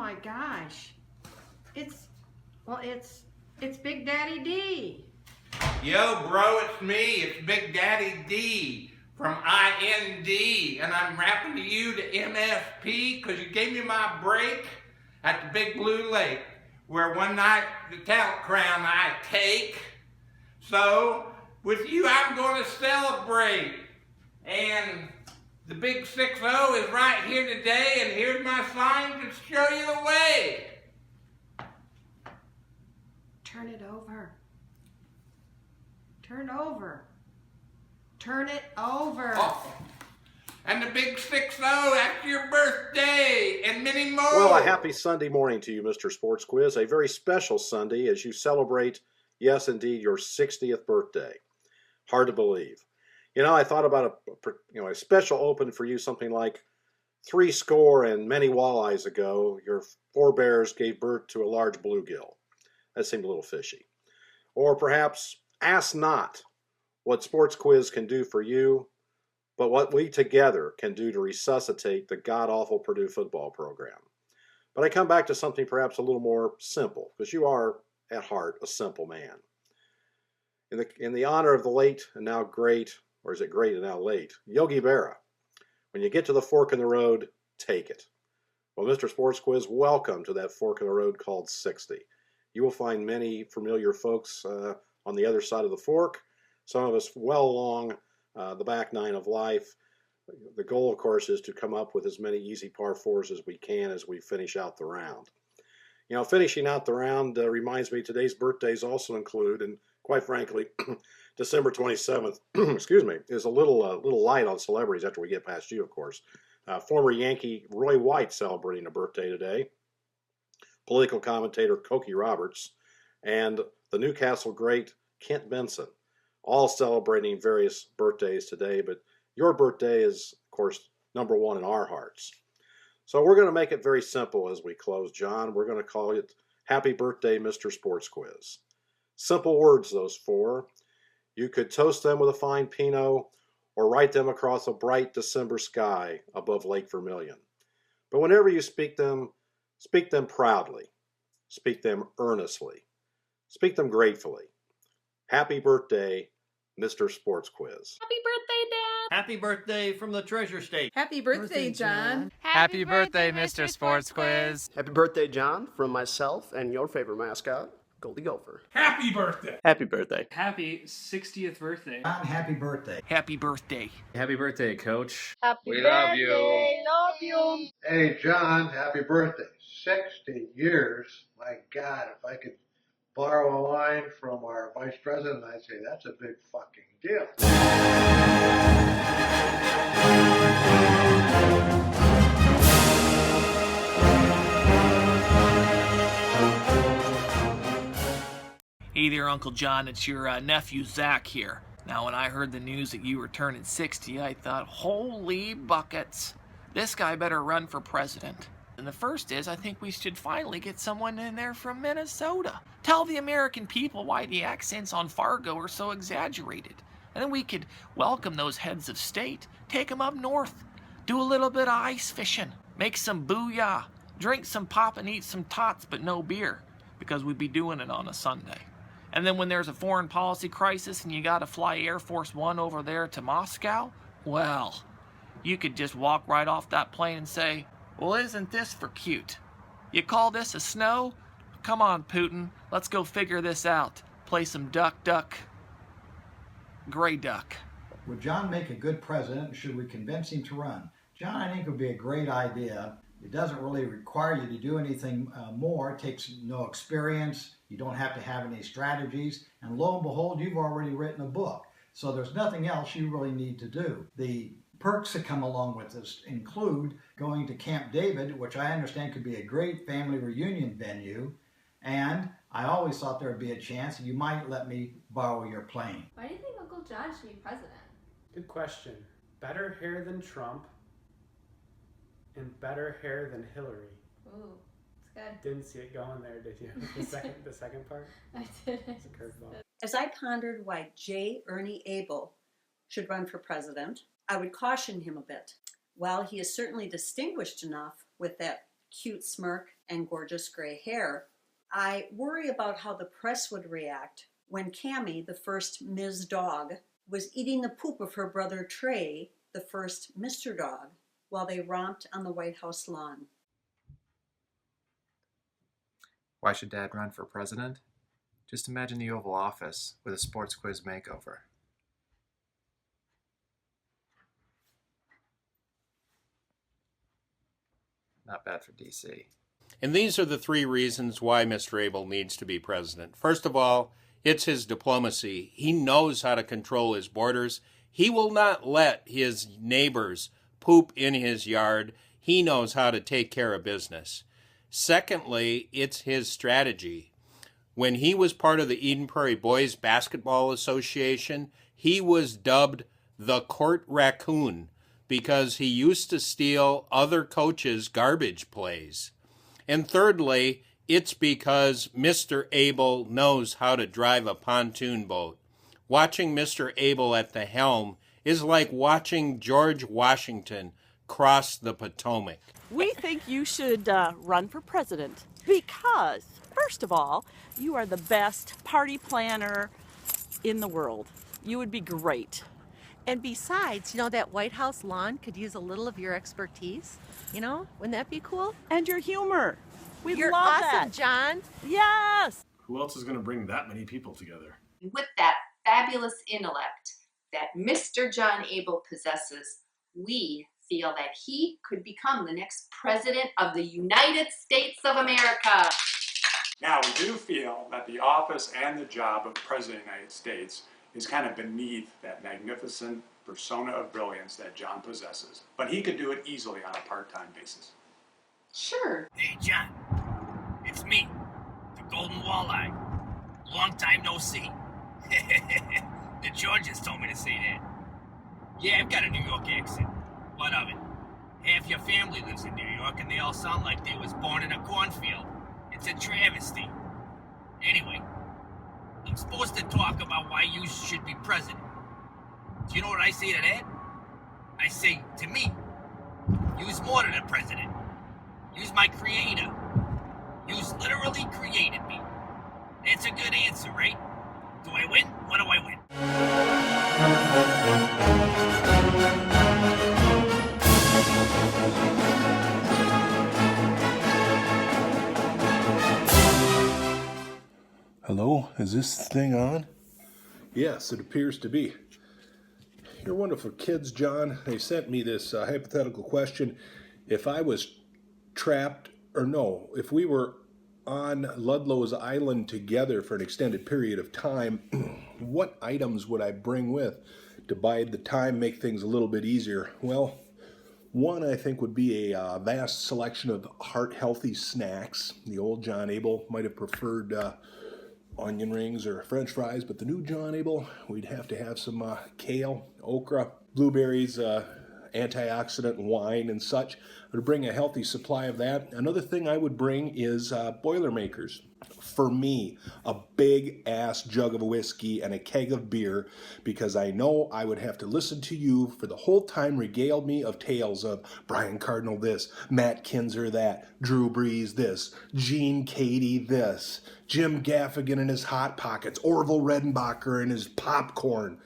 my gosh. It's Big Daddy D. Yo, bro, it's me. It's Big Daddy D from IND, and I'm rapping to you to MSP because you gave me my break at the Big Blue Lake, where one night the talent crown I take. So, with you, I'm going to celebrate. And the Big 6-0 is right here today, and here's my sign to show you the way. Turn it over. Turn over. Turn it over. Oh. And the Big 6-0, that's your birthday, and many more. Well, a happy Sunday morning to you, Mr. Sports Quiz. A very special Sunday as you celebrate, yes, indeed, your 60th birthday. Hard to believe. You know, I thought about a special open for you, something like 70 and many walleyes ago. Your forebears gave birth to a large bluegill. That seemed a little fishy. Or perhaps, ask not what Sports Quiz can do for you, but what we together can do to resuscitate the god-awful Purdue football program. But I come back to something perhaps a little more simple, because you are, at heart, a simple man. In the honor of the late and now great, or is it great and now late, Yogi Berra, when you get to the fork in the road, take it. Well, Mr. Sports Quiz, welcome to that fork in the road called 60. You will find many familiar folks on the other side of the fork, some of us well along the back nine of life. The goal, of course, is to come up with as many easy par fours as we can as we finish out the round. You know, finishing out the round reminds me today's birthdays also include, and quite frankly, December 27th, excuse me, is a little light on celebrities after we get past you, of course. Former Yankee Roy White celebrating a birthday today. Political commentator Cokie Roberts, and the Newcastle great Kent Benson, all celebrating various birthdays today, but your birthday is, of course, number one in our hearts. So we're going to make it very simple as we close, John. We're going to call it Happy Birthday, Mr. Sports Quiz. Simple words, those four. You could toast them with a fine Pinot or write them across a bright December sky above Lake Vermilion. But whenever you speak them proudly. Speak them earnestly. Speak them gratefully. Happy birthday, Mr. Sports Quiz. Happy birthday, Dad! Happy birthday from the Treasure State. Happy birthday, John. Happy birthday, Mr. Sports Quiz. Happy birthday, John, from myself and your favorite mascot, Goldie Gopher. Happy birthday. Happy birthday. Happy 60th birthday. John, happy birthday. Happy birthday. Happy birthday, Coach. We love you. Love you. Hey, John, happy birthday. 60 years. My God, if I could borrow a line from our vice president, I'd say that's a big fucking deal. Hey there, Uncle John. It's your nephew, Zach, here. Now, when I heard the news that you were turning 60, I thought, holy buckets. This guy better run for president. And the first is, I think we should finally get someone in there from Minnesota. Tell the American people why the accents on Fargo are so exaggerated. And then we could welcome those heads of state, take them up north, do a little bit of ice fishing, make some booyah, drink some pop and eat some tots, but no beer, because we'd be doing it on a Sunday. And then when there's a foreign policy crisis and you gotta fly Air Force One over there to Moscow, well, you could just walk right off that plane and say, well, isn't this for cute? You call this a snow? Come on, Putin, let's go figure this out. Play some duck, duck, gray duck. Would John make a good president, or should we convince him to run? John, I think, would be a great idea. It doesn't really require you to do anything more. It takes no experience. You don't have to have any strategies. And lo and behold, you've already written a book. So there's nothing else you really need to do. The perks that come along with this include going to Camp David, which I understand could be a great family reunion venue. And I always thought there would be a chance you might let me borrow your plane. Why do you think Uncle John should be president? Good question. Better hair than Trump and better hair than Hillary. Ooh, it's good. Didn't see it going there, did you? The second part? I didn't. It's a curveball. As I pondered why J. Ernie Abel should run for president, I would caution him a bit. While he is certainly distinguished enough with that cute smirk and gorgeous gray hair. I worry about how the press would react when Cammie, the first Ms. Dog, was eating the poop of her brother Trey, the first Mr. Dog, while they romped on the White House lawn. Why should Dad run for president? Just imagine the Oval Office with a sports quiz makeover. Not bad for DC. And these are the three reasons why Mr. Abel needs to be president. First of all, it's his diplomacy. He knows how to control his borders. He will not let his neighbors poop in his yard. He knows how to take care of business. Secondly, it's his strategy. When he was part of the Eden Prairie Boys Basketball Association, he was dubbed the Court Raccoon because he used to steal other coaches' garbage plays. And thirdly, it's because Mr. Abel knows how to drive a pontoon boat. Watching Mr. Abel at the helm is like watching George Washington cross the Potomac. We think you should run for president because, first of all, you are the best party planner in the world. You would be great. And besides, that White House lawn could use a little of your expertise. Wouldn't that be cool? And your humor. You're love awesome, that. John. Yes. Who else is going to bring that many people together? With that fabulous intellect that Mr. John Abel possesses, we feel that he could become the next president of the United States of America. Now, we do feel that the office and the job of President of the United States is kind of beneath that magnificent persona of brilliance that John possesses. But he could do it easily on a part-time basis. Sure. Hey, John. It's me, the Golden Walleye. Long time no see. The Georgians told me to say that. Yeah, I've got a New York accent. What of it? Half your family lives in New York and they all sound like they was born in a cornfield. It's a travesty. Anyway, I'm supposed to talk about why you should be president. Do you know what I say to that? I say, to me, you's more than a president. You's my creator. You's literally created me. That's a good answer, right? Do I win? What do I win? Hello, is this thing on? Yes, it appears to be. You're wonderful kids, John. They sent me this hypothetical question. If I was trapped, or no, if we were on Ludlow's Island together for an extended period of time, what items would I bring with to bide the time, make things a little bit easier? Well, one I think would be a vast selection of heart-healthy snacks. The old John Abel might have preferred onion rings or french fries, but the new John Abel, we'd have to have some kale, okra, blueberries, antioxidant wine and such. I would bring a healthy supply of that. Another thing I would bring is Boilermakers. For me, a big ass jug of whiskey and a keg of beer, because I know I would have to listen to you for the whole time regale me of tales of Brian Cardinal this, Matt Kinzer that, Drew Brees this, Gene Cady this, Jim Gaffigan and his Hot Pockets, Orville Redenbacher and his popcorn.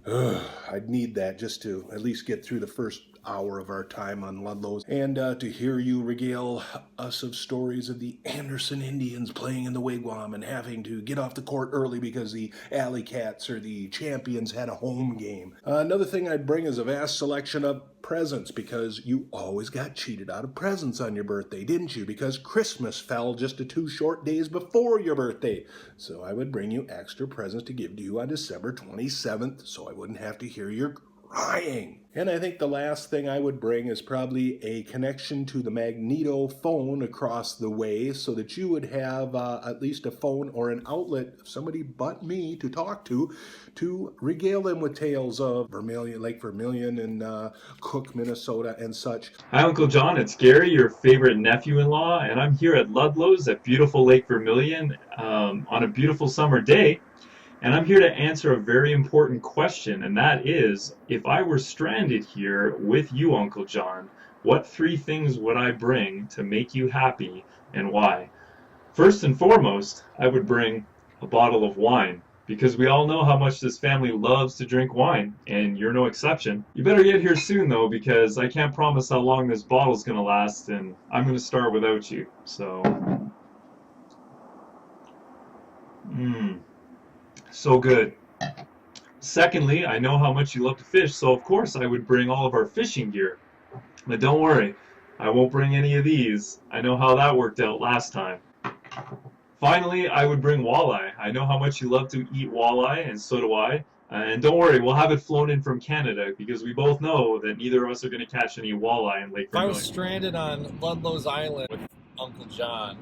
I'd need that just to at least get through the first hour of our time on Ludlow's, and to hear you regale us of stories of the Anderson Indians playing in the wigwam and having to get off the court early because the Alley Cats or the Champions had a home game. Another thing I'd bring is a vast selection of presents, because you always got cheated out of presents on your birthday, didn't you? Because Christmas fell just 2 short days before your birthday. So I would bring you extra presents to give to you on December 27th so I wouldn't have to hear your crying. And I think the last thing I would bring is probably a connection to the Magneto phone across the way, so that you would have at least a phone or an outlet of somebody but me to talk to regale them with tales of Vermilion, Lake Vermilion and Cook, Minnesota and such. Hi, Uncle John. It's Gary, your favorite nephew-in-law, and I'm here at Ludlow's at beautiful Lake Vermilion on a beautiful summer day. And I'm here to answer a very important question, and that is, if I were stranded here with you, Uncle John, what 3 things would I bring to make you happy and why. First and foremost, I would bring a bottle of wine, because we all know how much this family loves to drink wine, and you're no exception. You better get here soon, though, because I can't promise how long this bottle's gonna last, and I'm gonna start without you, so... So good. Secondly, I know how much you love to fish, so of course I would bring all of our fishing gear. But don't worry, I won't bring any of these. I know how that worked out last time. Finally, I would bring walleye. I know how much you love to eat walleye, and so do I. And don't worry, we'll have it flown in from Canada, because we both know that neither of us are going to catch any walleye in Lake If I Vermilion. was stranded on Ludlow's Island with Uncle John,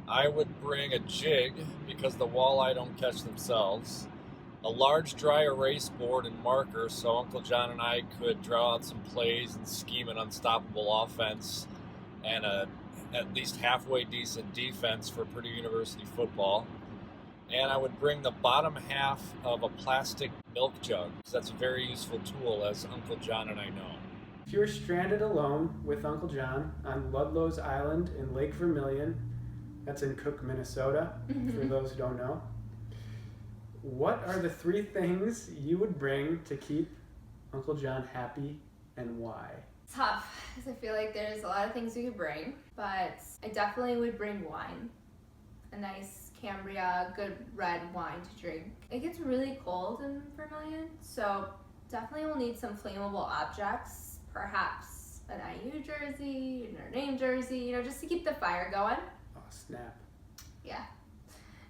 I would bring a jig, because the walleye don't catch themselves, a large dry erase board and marker so Uncle John and I could draw out some plays and scheme an unstoppable offense and a at least halfway decent defense for Purdue University football. And I would bring the bottom half of a plastic milk jug, because that's a very useful tool, as Uncle John and I know. If you were stranded alone with Uncle John on Ludlow's Island in Lake Vermilion, that's in Cook, Minnesota, for those who don't know, what are the 3 things you would bring to keep Uncle John happy, and why? Tough, because I feel like there's a lot of things we could bring, but I definitely would bring wine. A nice Cambria, good red wine to drink. It gets really cold in Vermilion, so definitely we'll need some flammable objects, perhaps an IU jersey, Notre Dame jersey, you know, just to keep the fire going. Oh, snap. Yeah.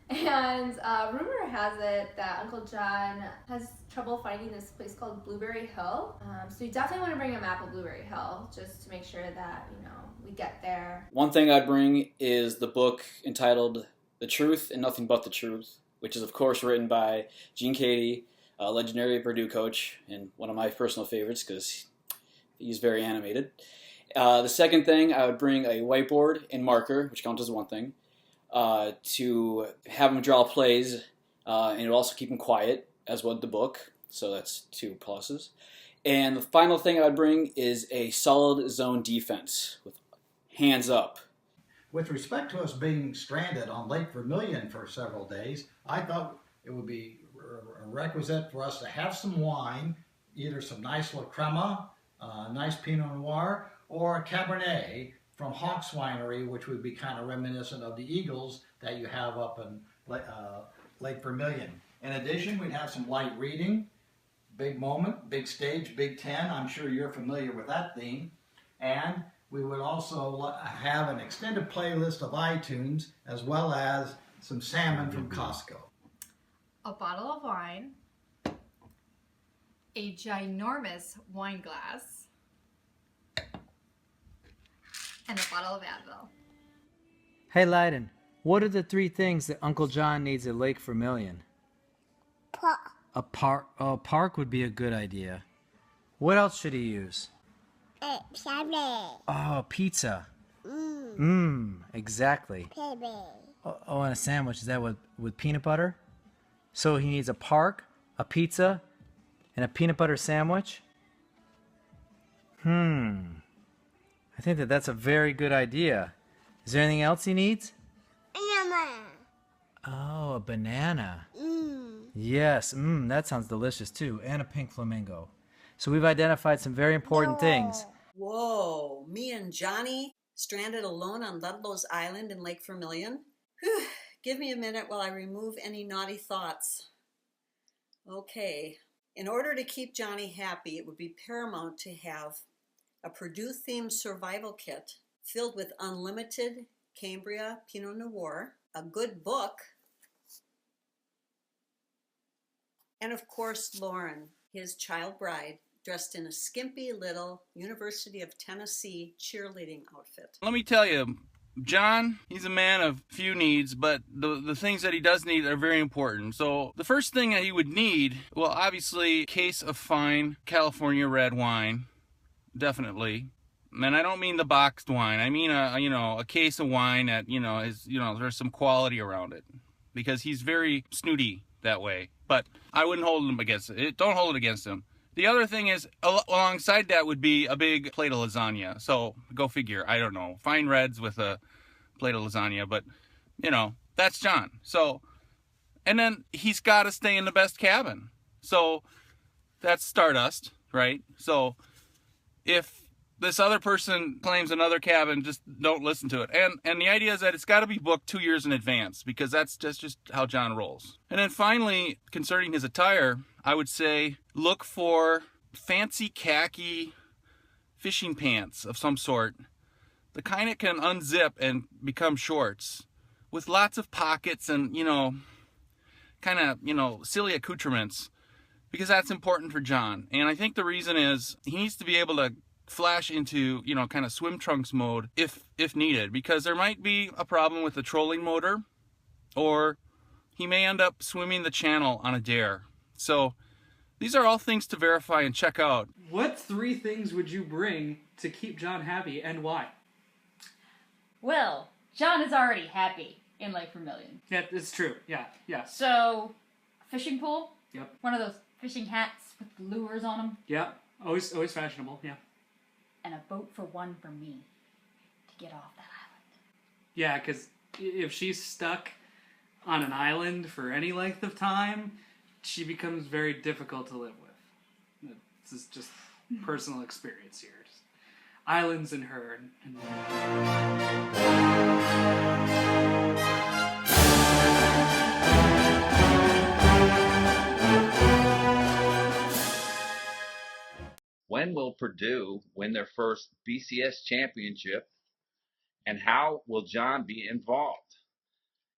And rumor has it that Uncle John has trouble finding this place called Blueberry Hill. So you definitely want to bring a map of Blueberry Hill just to make sure that, you know, we get there. One thing I'd bring is the book entitled The Truth and Nothing But the Truth, which is, of course, written by Gene Cady, a legendary Purdue coach, and one of my personal favorites because he's very animated. The second thing, I would bring a whiteboard and marker, which counts as one thing, to have him draw plays, and it would also keep him quiet, as would the book, so that's 2 pluses. And the final thing I would bring is a solid zone defense with hands up. With respect to us being stranded on Lake Vermilion for several days, I thought it would be a requisite for us to have some wine, either some nice La Crema, nice Pinot Noir, or a Cabernet from Hawk's Winery, which would be kind of reminiscent of the Eagles that you have up in Lake Vermilion. In addition, we'd have some light reading, big moment, big stage, Big Ten. I'm sure you're familiar with that theme. And we would also have an extended playlist of iTunes, as well as some salmon from Costco. A bottle of wine, a ginormous wine glass, and a bottle of Advil. Hey, Leiden, what are the 3 things that Uncle John needs at Lake Vermilion? A park. Oh, a park would be a good idea. What else should he use? Oh, pizza. Exactly. Oh, and a sandwich. Is that with peanut butter? So he needs a park, a pizza, and a peanut butter sandwich? I think that's a very good idea. Is there anything else he needs? Oh, a banana. Yes, that sounds delicious too. And a pink flamingo. So we've identified some very important things. Whoa, me and Johnny stranded alone on Ludlow's Island in Lake Vermilion? Whew, give me a minute while I remove any naughty thoughts. Okay, in order to keep Johnny happy, it would be paramount to have a Purdue-themed survival kit filled with unlimited Cambria Pinot Noir, a good book, and of course Lauren, his child bride, dressed in a skimpy little University of Tennessee cheerleading outfit. Let me tell you, John, he's a man of few needs, but the things that he does need are very important. So the first thing that he would need, well, obviously, a case of fine California red wine, definitely. And I don't mean the boxed wine. I mean a case of wine that is there's some quality around it, because he's very snooty that way. But I wouldn't hold him against it. Don't hold it against him. The other thing is, alongside that would be a big plate of lasagna. So go figure. I don't know. Fine reds with a plate of lasagna, but, that's John. So, and then he's got to stay in the best cabin. So that's Stardust, right? So if this other person claims another cabin, just don't listen to it. And the idea is that it's got to be booked 2 years in advance, because that's just how John rolls. And then finally, concerning his attire, I would say look for fancy khaki fishing pants of some sort, the kind that can unzip and become shorts, with lots of pockets and, silly accoutrements, because that's important for John. And I think the reason is he needs to be able to flash into, kind of swim trunks mode if needed, because there might be a problem with the trolling motor, or he may end up swimming the channel on a dare. So these are all things to verify and check out. What 3 things would you bring to keep John happy, and why? Well, John is already happy in Lake Vermilion. Yeah, it's true. Yeah. So, fishing pool. Yep. One of those fishing hats with lures on them. Yep. Always fashionable. Yeah. And a boat for one for me to get off that island. Yeah, because if she's stuck on an island for any length of time, she becomes very difficult to live with. This is just personal experience here. Just islands and her. When will Purdue win their first BCS championship, and how will John be involved?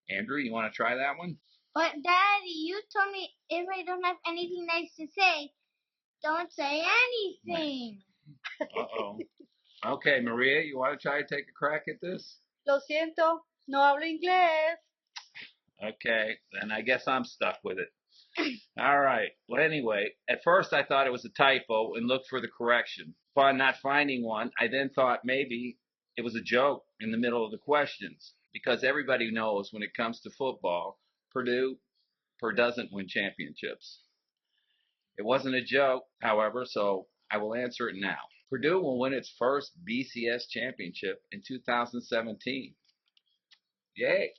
Andrew, you want to try that one? But Daddy, you told me if I don't have anything nice to say, don't say anything. Uh-oh. Okay, Maria, you want to try to take a crack at this? Lo siento, no hablo inglés. Okay, then I guess I'm stuck with it. All right. Well, anyway, at first I thought it was a typo and looked for the correction. Upon not finding one, I then thought maybe it was a joke in the middle of the questions, because everybody knows when it comes to football, Purdue doesn't win championships. It wasn't a joke, however, so I will answer it now. Purdue will win its first BCS championship in 2017. Yay!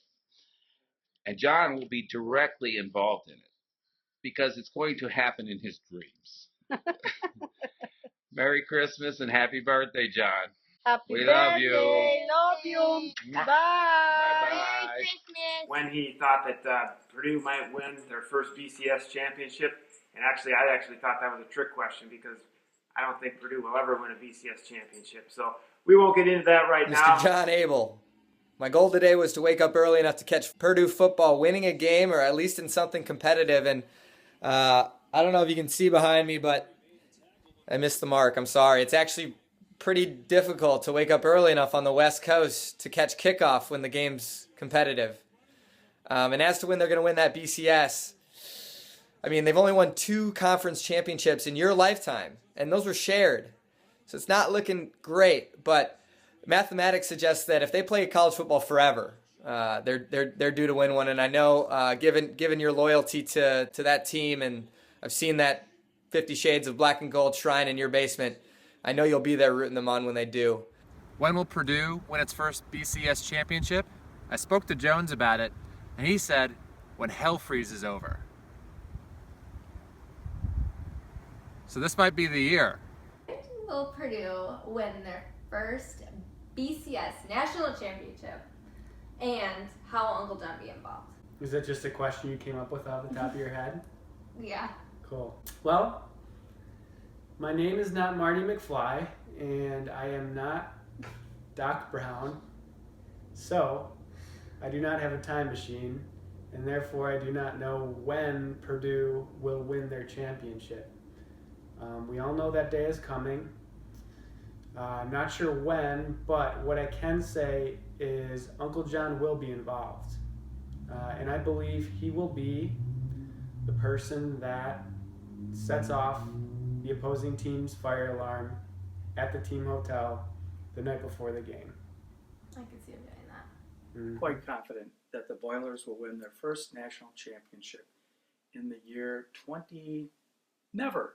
And John will be directly involved in it, because it's going to happen in his dreams. Merry Christmas and happy birthday, John. We love you. Love you. Bye. Bye. Merry Christmas. When he thought that Purdue might win their first BCS championship, and I actually thought that was a trick question, because I don't think Purdue will ever win a BCS championship. So we won't get into that right now. Mr. John Abel, my goal today was to wake up early enough to catch Purdue football winning a game, or at least in something competitive. And I don't know if you can see behind me, but I missed the mark. I'm sorry. It's actually pretty difficult to wake up early enough on the West Coast to catch kickoff when the game's competitive. And as to when they're going to win that BCS, I mean, they've only won 2 conference championships in your lifetime, and those were shared. So it's not looking great, but mathematics suggests that if they play college football forever, they're due to win one. And I know, given your loyalty to that team, and I've seen that 50 Shades of Black and Gold shrine in your basement, I know you'll be there rooting them on when they do. When will Purdue win its first BCS championship? I spoke to Jones about it, and he said, when hell freezes over. So this might be the year. When will Purdue win their first BCS national championship, and how will Uncle John be involved? Is that just a question you came up with off the top of your head? Yeah. Cool. Well, my name is not Marty McFly, and I am not Doc Brown, so I do not have a time machine, and therefore I do not know when Purdue will win their championship. We all know that day is coming. I'm not sure when, but what I can say is Uncle John will be involved. And I believe he will be the person that sets off the opposing team's fire alarm at the team hotel the night before the game. I can see him doing that. Quite confident that the Boilers will win their first national championship in the year never.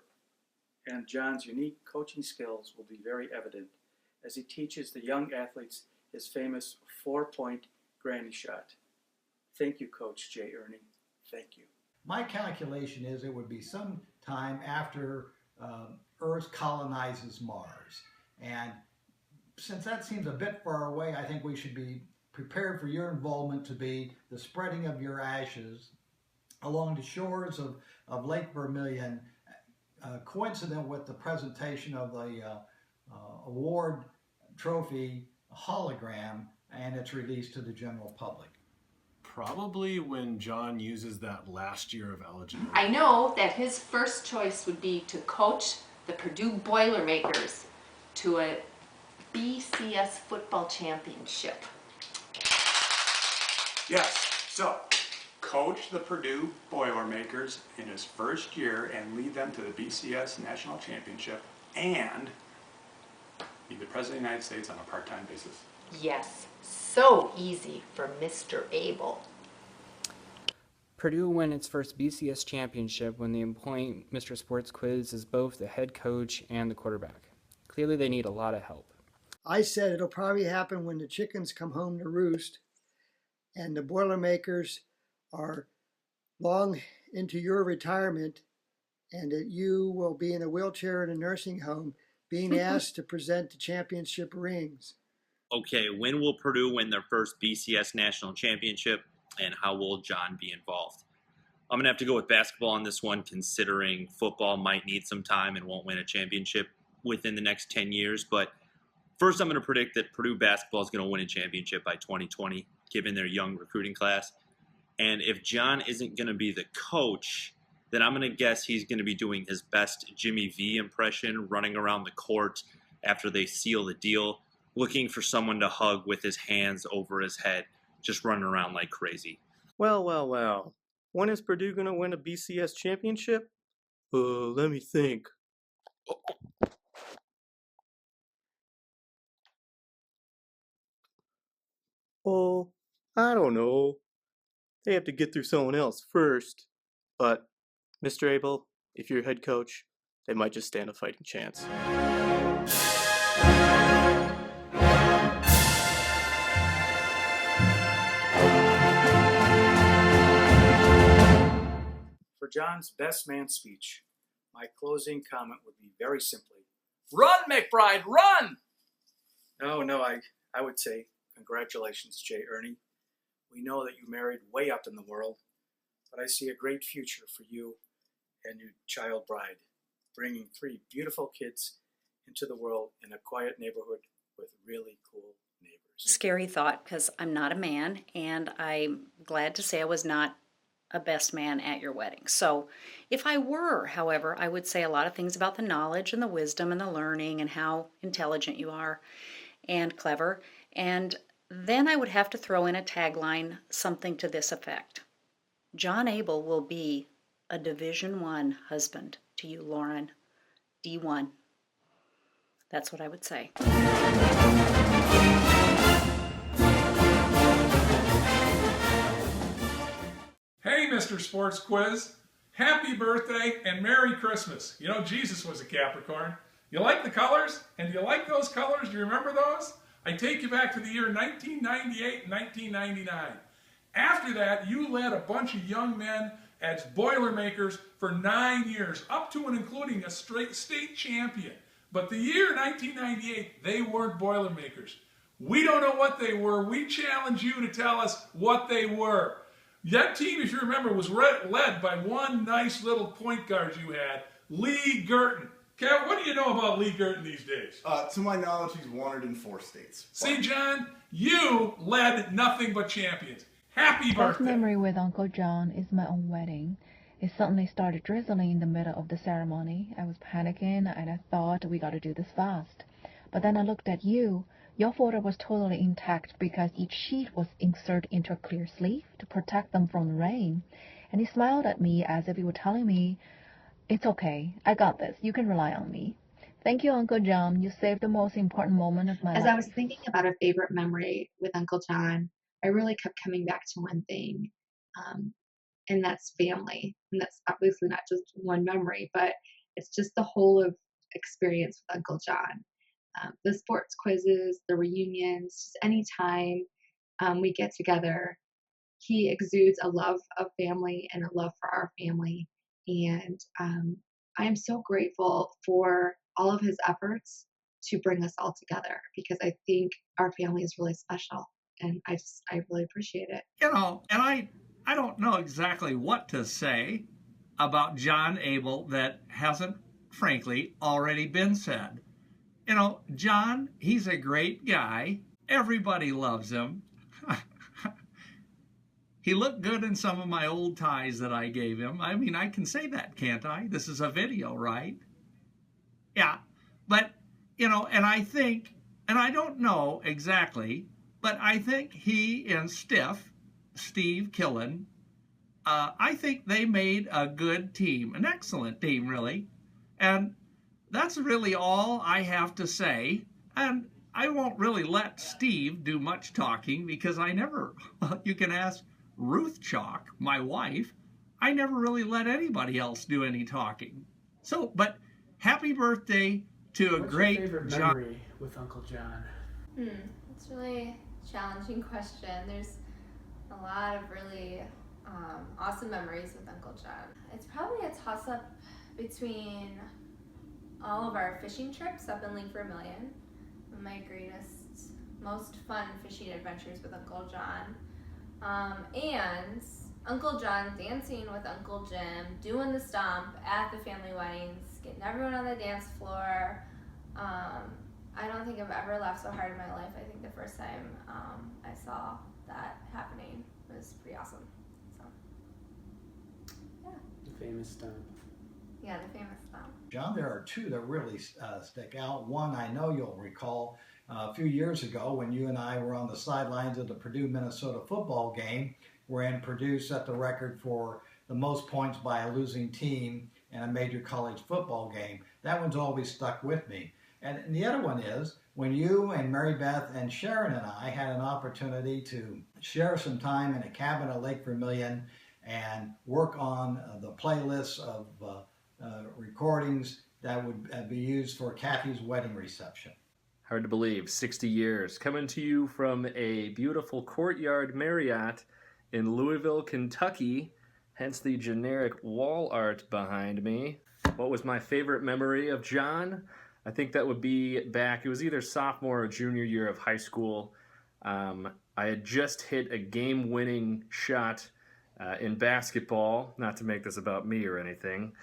And John's unique coaching skills will be very evident as he teaches the young athletes his famous 4-point granny shot. Thank you, Coach Jay Ernie. Thank you. My calculation is it would be some time after Earth colonizes Mars. And since that seems a bit far away, I think we should be prepared for your involvement to be the spreading of your ashes along the shores of Lake Vermilion, coincident with the presentation of the award trophy hologram and its release to the general public. Probably when John uses that last year of eligibility. I know that his first choice would be to coach the Purdue Boilermakers to a BCS football championship. Yes, so coach the Purdue Boilermakers in his first year and lead them to the BCS National Championship and be the President of the United States on a part-time basis. Yes, so easy for Mr. Abel. Purdue won its first BCS championship when they appoint Mr. Sports Quiz as both the head coach and the quarterback. Clearly they need a lot of help. I said it'll probably happen when the chickens come home to roost and the Boilermakers are long into your retirement and that you will be in a wheelchair in a nursing home being asked to present the championship rings. Okay, when will Purdue win their first BCS national championship, and how will John be involved? I'm going to have to go with basketball on this one, considering football might need some time and won't win a championship within the next 10 years. But first, I'm going to predict that Purdue basketball is going to win a championship by 2020, given their young recruiting class. And if John isn't going to be the coach, then I'm going to guess he's going to be doing his best Jimmy V impression, running around the court after they seal the deal, looking for someone to hug with his hands over his head, just running around like crazy. Well, well, well. When is Purdue going to win a BCS championship? Let me think. Oh, I don't know. They have to get through someone else first. But, Mr. Abel, if you're head coach, they might just stand a fighting chance. For John's best man speech, my closing comment would be very simply, run, McBride, run! No, I would say, congratulations, Jay Ernie. We know that you married way up in the world, but I see a great future for you and your child bride, bringing 3 beautiful kids into the world in a quiet neighborhood with really cool neighbors. Scary thought, because I'm not a man, and I'm glad to say I was not a best man at your wedding. So if I were, however, I would say a lot of things about the knowledge and the wisdom and the learning and how intelligent you are and clever. And then I would have to throw in a tagline, something to this effect. John Abel will be a Division I husband to you, Lauren. D1. That's what I would say. Hey, Mr. Sports Quiz. Happy birthday and Merry Christmas. You know, Jesus was a Capricorn. You like the colors? And do you like those colors? Do you remember those? I take you back to the year 1998 and 1999. After that, you led a bunch of young men as Boilermakers for 9 years, up to and including a state champion. But the year 1998, they weren't Boilermakers. We don't know what they were. We challenge you to tell us what they were. That team, if you remember, was led by one nice little point guard you had, Lee Gurton. Kev, what do you know about Lee Gurton these days? To my knowledge, he's wanted in 4 states. See, John, you led nothing but champions. Happy Best birthday. memory with Uncle John is my own wedding. It suddenly started drizzling in the middle of the ceremony. I was panicking and I thought we got to do this fast. But then I looked at you. Your photo was totally intact because each sheet was inserted into a clear sleeve to protect them from the rain. And he smiled at me as if he were telling me, "It's okay, I got this, you can rely on me." Thank you, Uncle John. You saved the most important moment of my life. As I was thinking about a favorite memory with Uncle John, I really kept coming back to one thing, and that's family. And that's obviously not just one memory, but it's just the whole of experience with Uncle John. the sports quizzes, the reunions, just anytime we get together, he exudes a love of family and a love for our family. And I am so grateful for all of his efforts to bring us all together, because I think our family is really special, and I really appreciate it. You know, and I don't know exactly what to say about John Abel that hasn't, frankly, already been said. You know, John, he's a great guy. Everybody loves him. He looked good in some of my old ties that I gave him. I mean, I can say that, can't I? This is a video, right? Yeah. But, you know, and I think, and I don't know exactly, but I think he and Steve Killen, I think they made a good team, an excellent team, really. And that's really all I have to say. And I won't really let Steve do much talking, because I never, you can ask Ruth Chalk, my wife, I never really let anybody else do any talking. So, but happy birthday to a What's great your favorite John. memory with Uncle John? It's really a challenging question. There's a lot of really awesome memories with Uncle John. It's probably a toss-up between all of our fishing trips up in Lake Vermilion, my greatest, most fun fishing adventures with Uncle John, and Uncle John dancing with Uncle Jim, doing the stomp at the family weddings, getting everyone on the dance floor. I don't think I've ever laughed so hard in my life. I think the first time I saw that happening was pretty awesome. So, yeah. The famous stomp. Yeah, the famous stomp. John, there are two that really stick out. One, I know you'll recall a few years ago when you and I were on the sidelines of the Purdue-Minnesota football game, wherein Purdue set the record for the most points by a losing team in a major college football game. That one's always stuck with me. And the other one is when you and Mary Beth and Sharon and I had an opportunity to share some time in a cabin at Lake Vermilion and work on the playlists of recordings that would be used for Kathy's wedding reception. Hard to believe, 60 years. Coming to you from a beautiful Courtyard Marriott in Louisville, Kentucky, hence the generic wall art behind me. What was my favorite memory of John? I think that would be back, it was either sophomore or junior year of high school. I had just hit a game-winning shot in basketball, not to make this about me or anything.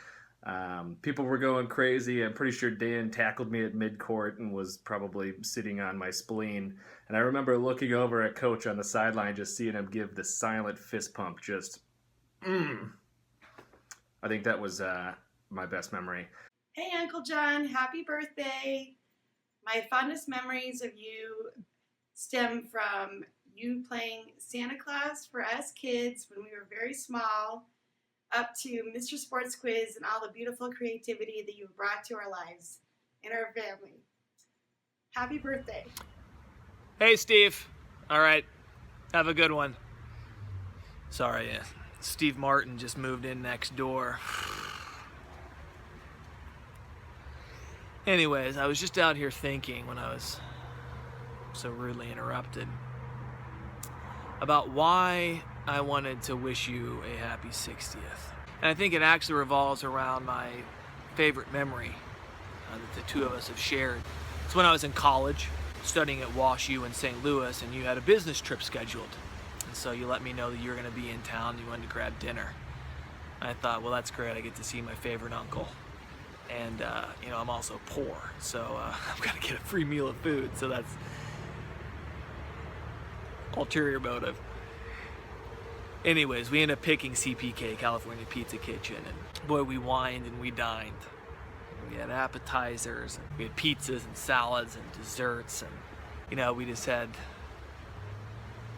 People were going crazy. I'm pretty sure Dan tackled me at midcourt and was probably sitting on my spleen. And I remember looking over at Coach on the sideline, just seeing him give the silent fist pump, just, I think that was my best memory. Hey, Uncle John, happy birthday. My fondest memories of you stem from you playing Santa Claus for us kids when we were very small, up to Mr. Sports Quiz and all the beautiful creativity that you've brought to our lives and our family. Happy birthday. Hey, Steve. All right. Have a good one. Sorry, Steve Martin just moved in next door. Anyways, I was just out here thinking when I was so rudely interrupted about why I wanted to wish you a happy 60th. And I think it actually revolves around my favorite memory that the two of us have shared. It's when I was in college, studying at Wash U in St. Louis, and you had a business trip scheduled. And so you let me know that you were going to be in town and you wanted to grab dinner. And I thought, well, that's great. I get to see my favorite uncle. And, you know, I'm also poor, so I've got to get a free meal of food. So that's ulterior motive. Anyways, we ended up picking CPK, California Pizza Kitchen, and boy, we wined and we dined. We had appetizers, and we had pizzas and salads and desserts, and, you know, we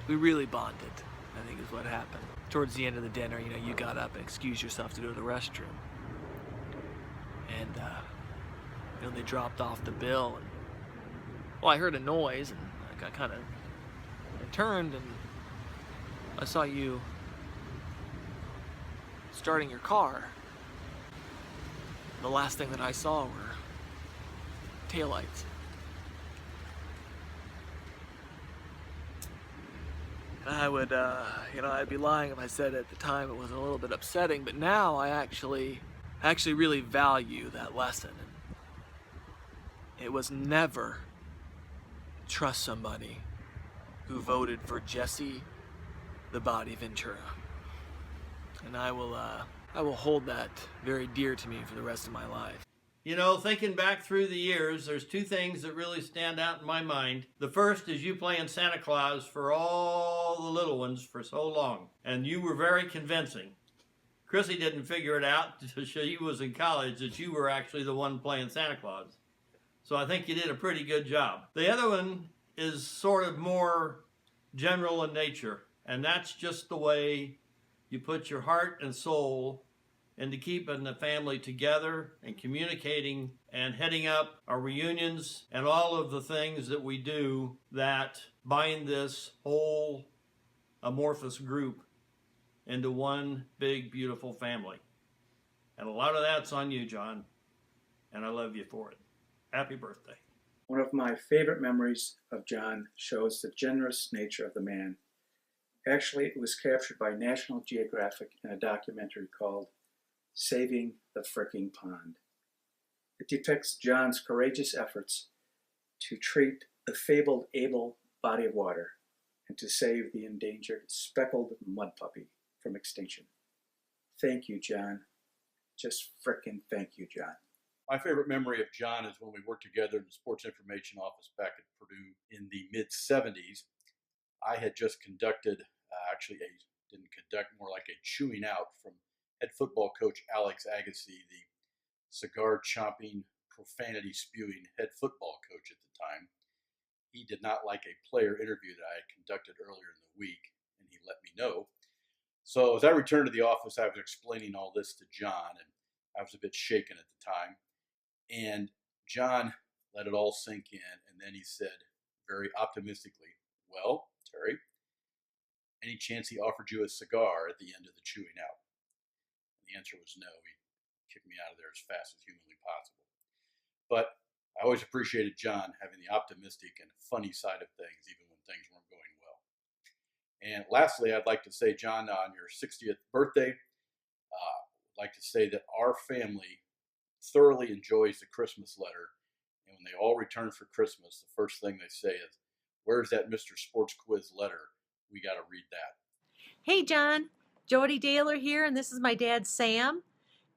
really bonded, I think is what happened. Towards the end of the dinner, you know, you got up and excused yourself to go to the restroom. And, you know, they dropped off the bill, and, well, I heard a noise, and I turned, and I saw you starting your car. The last thing that I saw were taillights. I would, I'd be lying if I said at the time it was a little bit upsetting, but now I actually really value that lesson. It was never trust somebody who voted for Jesse the Body Ventura. And I will hold that very dear to me for the rest of my life. You know, thinking back through the years, there's two things that really stand out in my mind. The first is you playing Santa Claus for all the little ones for so long. And you were very convincing. Chrissy didn't figure it out until she was in college that you were actually the one playing Santa Claus. So I think you did a pretty good job. The other one is sort of more general in nature. And that's just the way you put your heart and soul into keeping the family together and communicating and heading up our reunions and all of the things that we do that bind this whole amorphous group into one big, beautiful family. And a lot of that's on you, John, and I love you for it. Happy birthday. One of my favorite memories of John shows the generous nature of the man. Actually, it was captured by National Geographic in a documentary called Saving the Fricking Pond. It depicts John's courageous efforts to treat the fabled Abel body of water and to save the endangered speckled mud puppy from extinction. Thank you, John. Just frickin' thank you, John. My favorite memory of John is when we worked together in the Sports Information Office back at Purdue in the mid-'70s. I had just conducted, more like a chewing out from head football coach Alex Agassi, the cigar-chomping, profanity-spewing head football coach at the time. He did not like a player interview that I had conducted earlier in the week, and he let me know. So as I returned to the office, I was explaining all this to John, and I was a bit shaken at the time. And John let it all sink in, and then he said very optimistically, "Well, Terry, any chance he offered you a cigar at the end of the chewing out?" And the answer was no. He kicked me out of there as fast as humanly possible. But I always appreciated John having the optimistic and funny side of things, even when things weren't going well. And lastly, I'd like to say, John, on your 60th birthday, I'd like to say that our family thoroughly enjoys the Christmas letter. And when they all return for Christmas, the first thing they say is, "Where's that Mr. Sports Quiz letter? We got to read that." Hey, John. Jody Daler here, and this is my dad, Sam.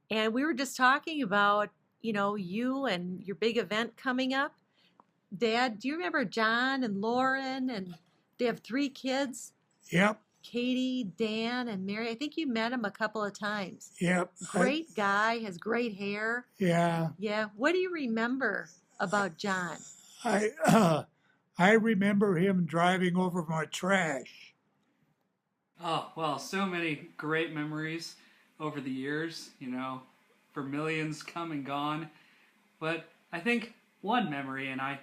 And we were just talking about, you and your big event coming up. Dad, do you remember John and Lauren? And they have 3 kids. Yep. Katie, Dan, and Mary. I think you met him a couple of times. Yep. Great guy, has great hair. Yeah. Yeah. What do you remember about John? I remember him driving over my trash. Oh, well, so many great memories over the years, for millions come and gone. But I think one memory, and I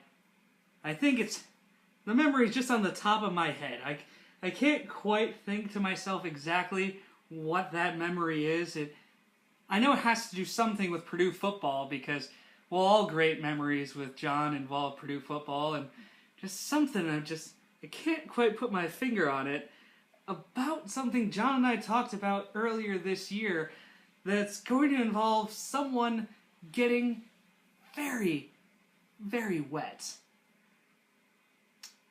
think it's, the memory is just on the top of my head. I can't quite think to myself exactly what that memory is. I know it has to do something with Purdue football because, well, all great memories with John involve Purdue football, and just something I can't quite put my finger on it, about something John and I talked about earlier this year that's going to involve someone getting very, very wet.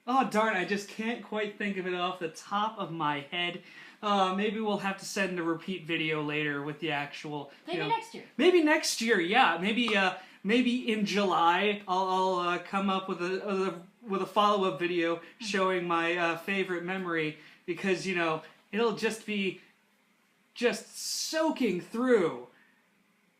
Oh, darn, I just can't quite think of it off the top of my head. Maybe we'll have to send a repeat video later with the actual... Maybe next year. Maybe next year, yeah. Maybe in July I'll come up with a follow-up video showing my favorite memory, because, it'll just be soaking through.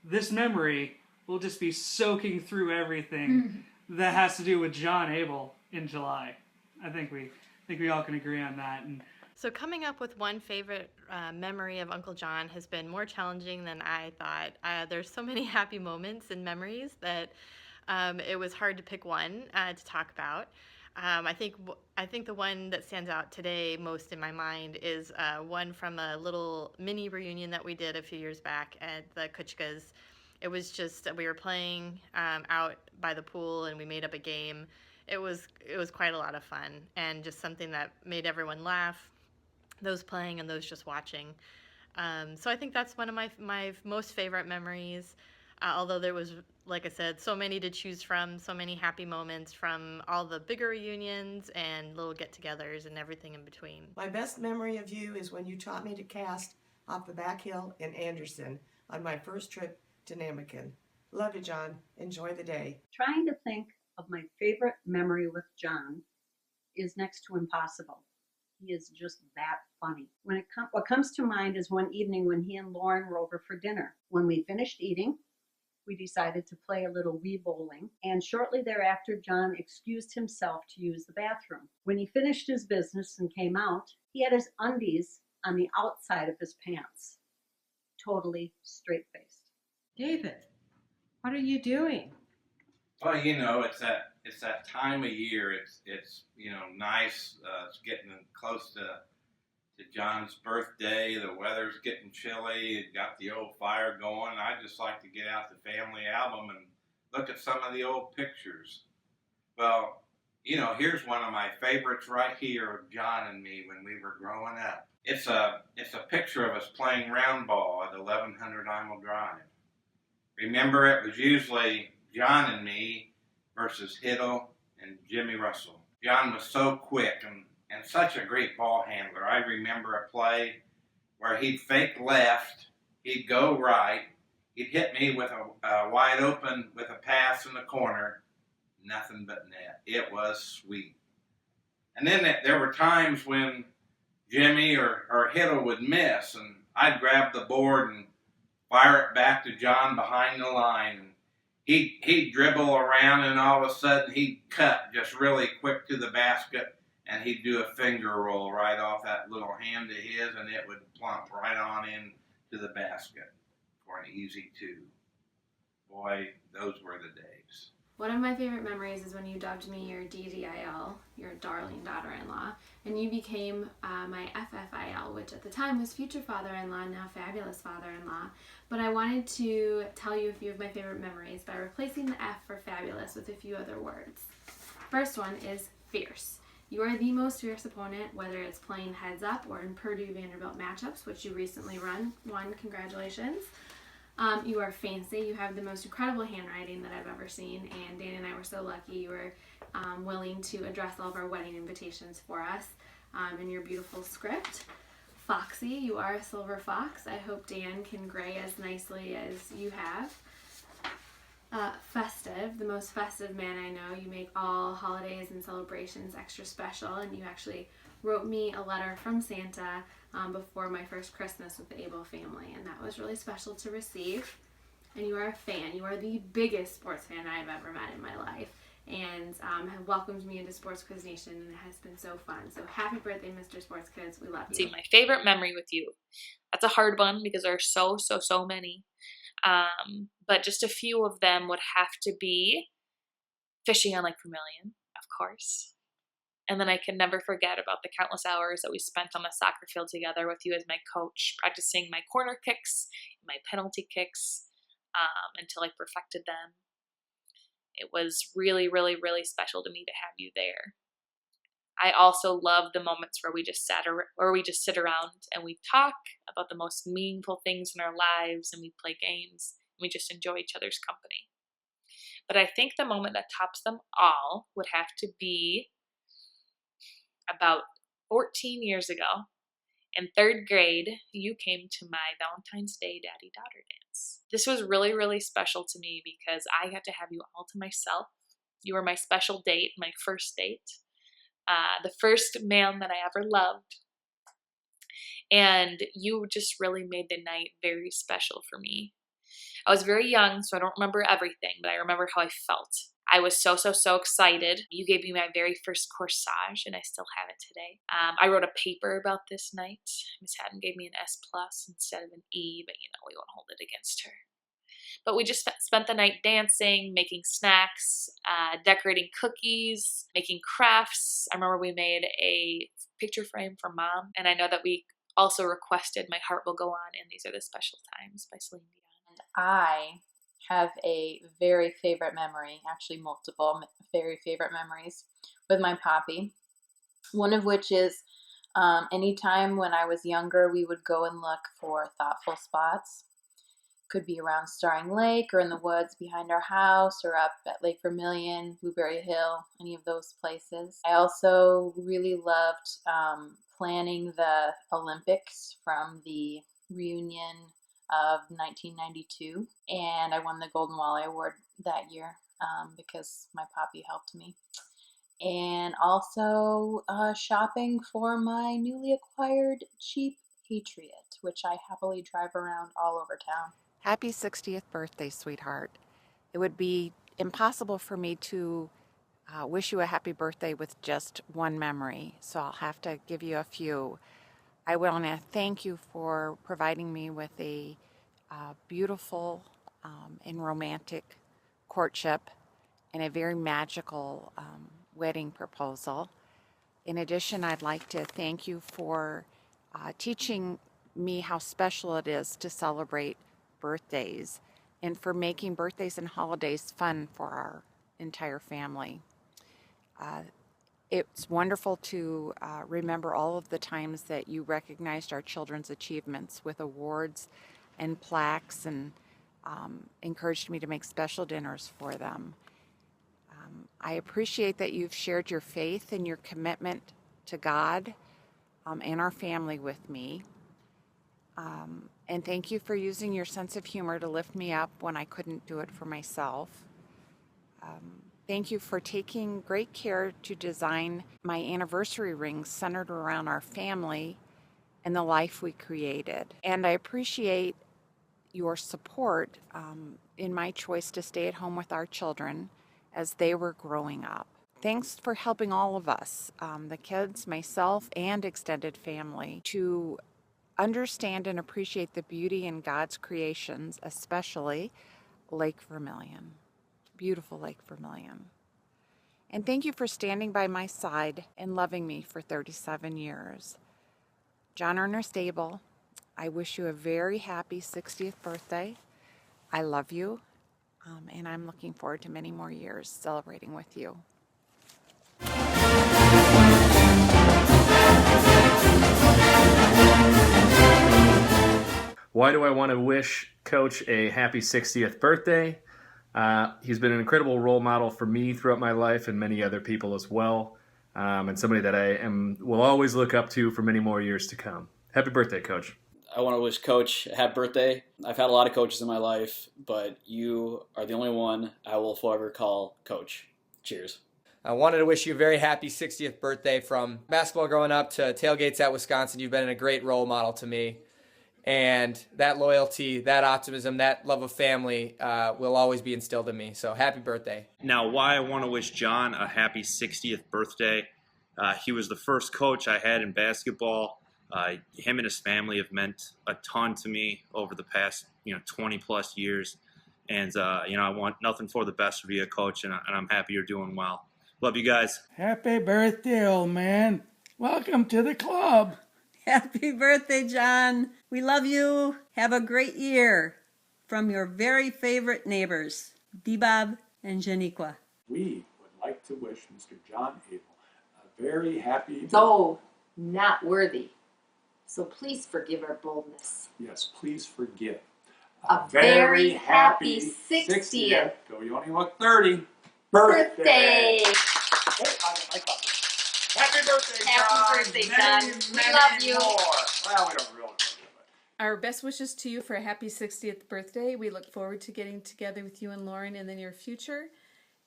This memory will just be soaking through everything that has to do with John Abel in July. I think we all can agree on that. And so coming up with one favorite memory of Uncle John has been more challenging than I thought. There's so many happy moments and memories that it was hard to pick one to talk about. I think the one that stands out today most in my mind is one from a little mini reunion that we did a few years back at the Kutchkas. It was just, we were playing out by the pool and we made up a game. It was quite a lot of fun and just something that made everyone laugh. those playing and those just watching. So I think that's one of my most favorite memories. Although there was, like I said, so many to choose from, so many happy moments from all the bigger reunions and little get-togethers and everything in between. My best memory of you is when you taught me to cast off the back hill in Anderson on my first trip to Namakan. Love you, John. Enjoy the day. Trying to think of my favorite memory with John is next to impossible. He is just that funny. What comes to mind is one evening when he and Lauren were over for dinner. When we finished eating, we decided to play a little Wii bowling, and shortly thereafter, John excused himself to use the bathroom. When he finished his business and came out, he had his undies on the outside of his pants, totally straight-faced. David, what are you doing? Well, you know, it's that time of year. It's nice. It's getting close to John's birthday. The weather's getting chilly. It got the old fire going. I just like to get out the family album and look at some of the old pictures. Well, here's one of my favorites right here of John and me when we were growing up. It's a picture of us playing round ball at 1100 Imel Drive. Remember, it was usually John and me versus Hiddle and Jimmy Russell. John was so quick and such a great ball handler. I remember a play where he'd fake left, he'd go right, he'd hit me with a wide open with a pass in the corner, nothing but net. It was sweet. And then there were times when Jimmy or Hiddle would miss, and I'd grab the board and fire it back to John behind the line. And he'd dribble around, and all of a sudden he'd cut just really quick to the basket, and he'd do a finger roll right off that little hand of his, and it would plump right on in to the basket for an easy 2. Boy, those were the days. One of my favorite memories is when you dubbed me your DDIL, your darling daughter-in-law, and you became my FFIL, which at the time was future father-in-law, now fabulous father-in-law. But I wanted to tell you a few of my favorite memories by replacing the F for fabulous with a few other words. First one is fierce. You are the most fierce opponent, whether it's playing heads up or in Purdue-Vanderbilt matchups, which you recently won. Congratulations. You are fancy. You have the most incredible handwriting that I've ever seen, and Dana and I were so lucky you were willing to address all of our wedding invitations for us in your beautiful script. Foxy, you are a silver fox. I hope Dan can gray as nicely as you have. Festive, the most festive man I know. You make all holidays and celebrations extra special, and you actually wrote me a letter from Santa before my first Christmas with the Abel family, and that was really special to receive. And you are a fan. You are the biggest sports fan I've ever met in my life, and have welcomed me into Sports Quiz Nation, and it has been so fun. So happy birthday, Mr. Sports Quiz. We love you. See, my favorite memory with you. That's a hard one because there are so many. But just a few of them would have to be fishing on Lake Vermilion, of course. And then I can never forget about the countless hours that we spent on the soccer field together with you as my coach, practicing my corner kicks, my penalty kicks, until I perfected them. It was really, really, really special to me to have you there. I also love the moments where we just sit around and we talk about the most meaningful things in our lives, and we play games, and we just enjoy each other's company. But I think the moment that tops them all would have to be about 14 years ago. In 3rd grade, you came to my Valentine's Day daddy-daughter dance. This was really, really special to me because I got to have you all to myself. You were my special date, my first date. The first man that I ever loved. And you just really made the night very special for me. I was very young, so I don't remember everything, but I remember how I felt. I was so excited. You gave me my very first corsage, and I still have it today. I wrote a paper about this night. Miss Haddon gave me an S+ instead of an E, but we won't hold it against her. But we just spent the night dancing, making snacks, decorating cookies, making crafts. I remember we made a picture frame for Mom, and I know that we also requested My Heart Will Go On and These Are the Special Times by Celine Dion. I have a very favorite memory, actually multiple very favorite memories with my poppy. One of which is Anytime when I was younger, we would go and look for thoughtful spots. Could be around Starring Lake or in the woods behind our house or up at Lake Vermilion, Blueberry Hill, any of those places. I also really loved planning the Olympics from the reunion of 1992, and I won the Golden Walleye Award that year because my poppy helped me. And also shopping for my newly acquired Jeep Patriot, which I happily drive around all over town. Happy 60th birthday, sweetheart. It would be impossible for me to wish you a happy birthday with just one memory, so I'll have to give you a few. I want to thank you for providing me with a beautiful and romantic courtship and a very magical wedding proposal. In addition, I'd like to thank you for teaching me how special it is to celebrate birthdays and for making birthdays and holidays fun for our entire family. It's wonderful to remember all of the times that you recognized our children's achievements with awards and plaques and encouraged me to make special dinners for them. I appreciate that you've shared your faith and your commitment to God and our family with me. And thank you for using your sense of humor to lift me up when I couldn't do it for myself. Thank you for taking great care to design my anniversary rings centered around our family and the life we created. And I appreciate your support in my choice to stay at home with our children as they were growing up. Thanks for helping all of us, the kids, myself, and extended family, to understand and appreciate the beauty in God's creations, especially Lake Vermilion. Beautiful Lake Vermilion. And thank you for standing by my side and loving me for 37 years. John Ernest Abel, I wish you a very happy 60th birthday. I love you, and I'm looking forward to many more years celebrating with you. Why do I want to wish Coach a happy 60th birthday? He's been an incredible role model for me throughout my life and many other people as well, and somebody that I will always look up to for many more years to come. Happy birthday, Coach. I want to wish Coach a happy birthday. I've had a lot of coaches in my life, but you are the only one I will forever call Coach. Cheers. I wanted to wish you a very happy 60th birthday. From basketball growing up to tailgates at Wisconsin, you've been a great role model to me. And that loyalty, that optimism, that love of family will always be instilled in me. So happy birthday. Now, why I want to wish John a happy 60th birthday. He was the first coach I had in basketball. Him and his family have meant a ton to me over the past 20 plus years. And I want nothing for the best for you, Coach, and I'm happy you're doing well. Love you guys. Happy birthday, old man. Welcome to the club. Happy birthday, John. We love you. Have a great year. From your very favorite neighbors, Dibab and Janiqua. We would like to wish Mr. John Abel a very happy... Though not worthy. So please forgive our boldness. Yes, please forgive. A very happy 60th. Though you only look 30. Birthday. Oh, happy birthday, John. Happy birthday, John. We love you. More. Well, we don't really. Our best wishes to you for a happy 60th birthday. We look forward to getting together with you and Lauren in the near future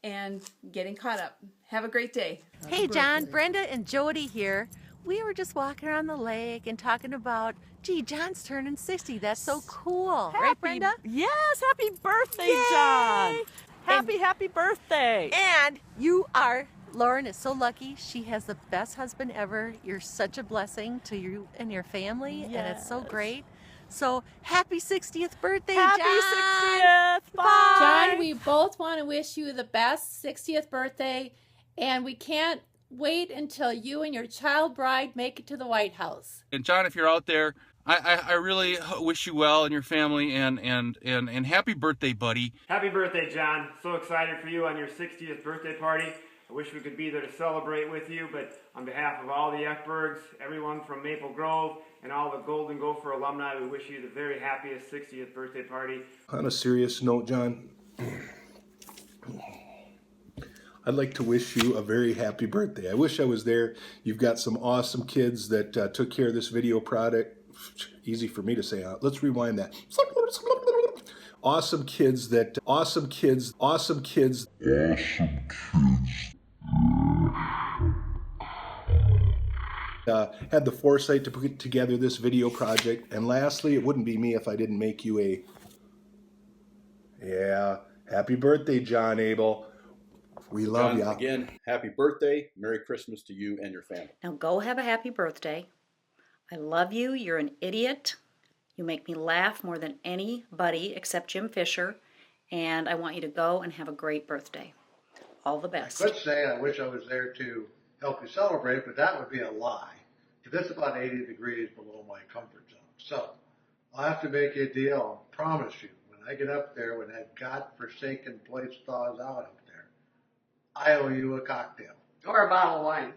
and getting caught up. Have a great day. Hey, John, Brenda and Jody here. We were just walking around the lake and talking about, gee, John's turning 60. That's so cool. Right, Brenda? Yes, happy birthday, Yay! John. Happy birthday. And you are, Lauren is so lucky. She has the best husband ever. You're such a blessing to you and your family, and it's so great. So happy 60th birthday, Happy John. 60th. Bye. John, we both want to wish you the best 60th birthday, and we can't wait until you and your child bride make it to the White House. And John, if you're out there, I really wish you well and your family and happy birthday, buddy. Happy birthday, John. So excited for you on your 60th birthday party. I wish we could be there to celebrate with you, but on behalf of all the Eckbergs, everyone from Maple Grove, and all the Golden Gopher alumni, we wish you the very happiest 60th birthday party. On a serious note, John, I'd like to wish you a very happy birthday. I wish I was there. You've got some awesome kids that took care of this video product. Easy for me to say. Let's rewind that. Awesome kids that, awesome kids. Had the foresight to put together this video project. And lastly, it wouldn't be me if I didn't make you a, happy birthday, John Abel. We love you. Again, happy birthday. Merry Christmas to you and your family. Now go have a happy birthday. I love you. You're an idiot. You make me laugh more than anybody except Jim Fisher. And I want you to go and have a great birthday. All the best. I could say I wish I was there to help you celebrate, but that would be a lie. Because it's about 80 degrees below my comfort zone. So I'll have to make you a deal. I promise you, when I get up there, when that godforsaken place thaws out up there, I owe you a cocktail. Or a bottle of wine.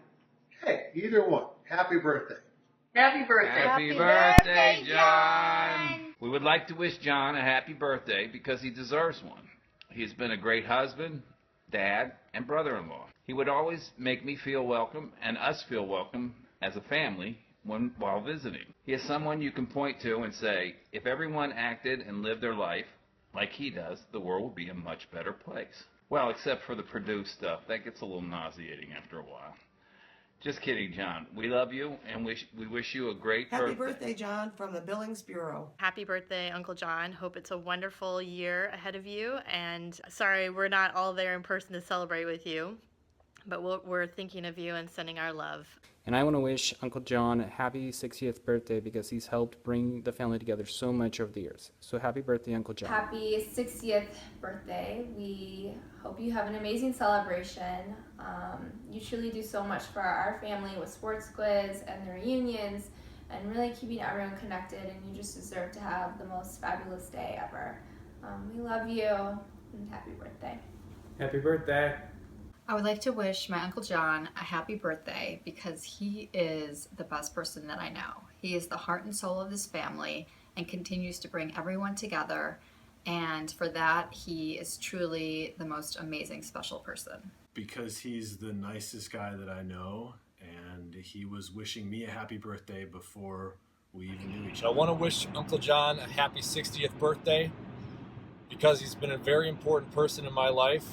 Hey, either one. Happy birthday. Happy birthday. Happy birthday, John. We would like to wish John a happy birthday because he deserves one. He has been a great husband, dad, and brother-in-law. He would always make me feel welcome and us feel welcome as a family while visiting. He is someone you can point to and say, if everyone acted and lived their life like he does, the world would be a much better place. Well, except for the Purdue stuff. That gets a little nauseating after a while. Just kidding, John. We love you, and we wish you a great Happy birthday, John, from the Billings Bureau. Happy birthday, Uncle John. Hope it's a wonderful year ahead of you. And sorry, we're not all there in person to celebrate with you, but we're thinking of you and sending our love. And I want to wish Uncle John a happy 60th birthday because he's helped bring the family together so much over the years. So happy birthday, Uncle John. Happy 60th birthday. We hope you have an amazing celebration. You truly do so much for our family with sports quiz and the reunions and really keeping everyone connected, and you just deserve to have the most fabulous day ever. We love you, and happy birthday. Happy birthday. I would like to wish my Uncle John a happy birthday because he is the best person that I know. He is the heart and soul of this family and continues to bring everyone together. And for that, he is truly the most amazing, special person. Because he's the nicest guy that I know, and he was wishing me a happy birthday before we even knew each other. I want to wish Uncle John a happy 60th birthday because he's been a very important person in my life.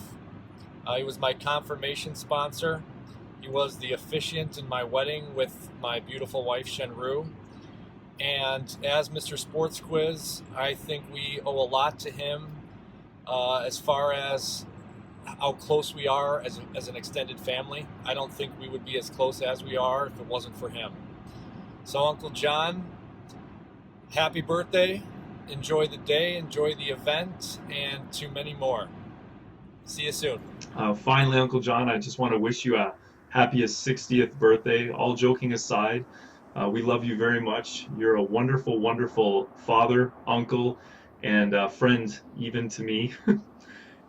He was my confirmation sponsor. He was the officiant in my wedding with my beautiful wife, Shenru. And as Mr. Sports Quiz, I think we owe a lot to him as far as how close we are as an extended family. I don't think we would be as close as we are if it wasn't for him. So Uncle John, happy birthday. Enjoy the day, enjoy the event, and to many more. See you soon. Finally, Uncle John, I just want to wish you a happiest 60th birthday. All joking aside, we love you very much. You're a wonderful, wonderful father, uncle, and friend even to me.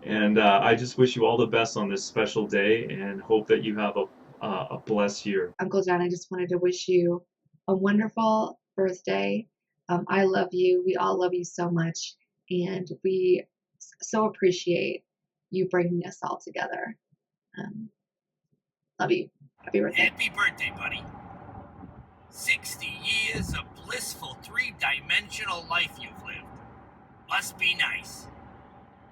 And I just wish you all the best on this special day and hope that you have a blessed year. Uncle John, I just wanted to wish you a wonderful birthday. I love you. We all love you so much. And we so appreciate you bringing us all together. Love you. Happy birthday. Happy birthday, buddy. 60 years of blissful three-dimensional life you've lived. Must be nice.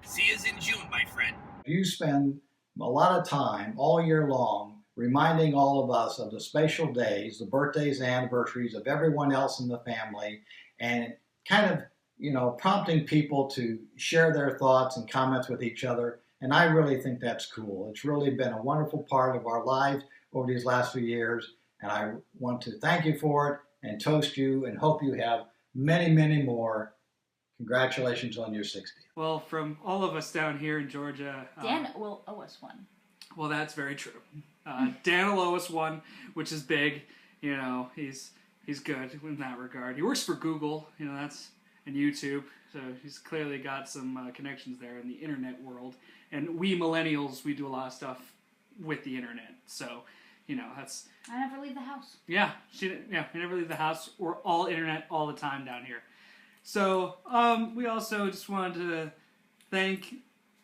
See you in June, my friend. You spend a lot of time all year long reminding all of us of the special days, the birthdays and anniversaries of everyone else in the family, and kind of, prompting people to share their thoughts and comments with each other. And I really think that's cool. It's really been a wonderful part of our lives over these last few years. And I want to thank you for it and toast you and hope you have many, many more. Congratulations on your 60th. Well, from all of us down here in Georgia, Dan will owe us one. Well, that's very true. Dan will owe us one, which is big. He's good in that regard. He works for Google, that's and YouTube, so he's clearly got some connections there in the internet world. And we millennials, we do a lot of stuff with the internet. So, that's... I never leave the house. Yeah, we never leave the house. We're all internet all the time down here. So, we also just wanted to thank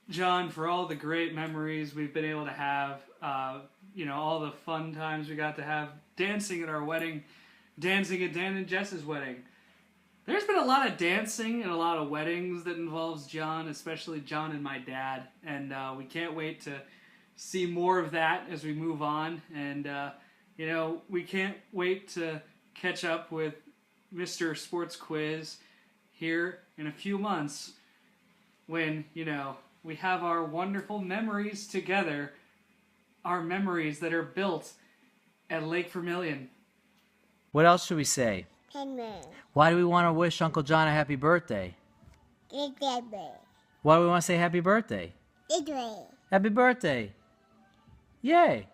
John for all the great memories we've been able to have. All the fun times we got to have dancing at our wedding, dancing at Dan and Jess's wedding. There's been a lot of dancing and a lot of weddings that involves John, especially John and my dad. And we can't wait to see more of that as we move on. And, we can't wait to catch up with Mr. Sports Quiz here in a few months when, we have our wonderful memories together, our memories that are built at Lake Vermilion. What else should we say? Why do we want to wish Uncle John a happy birthday? Why do we want to say happy birthday? Happy birthday. Yay.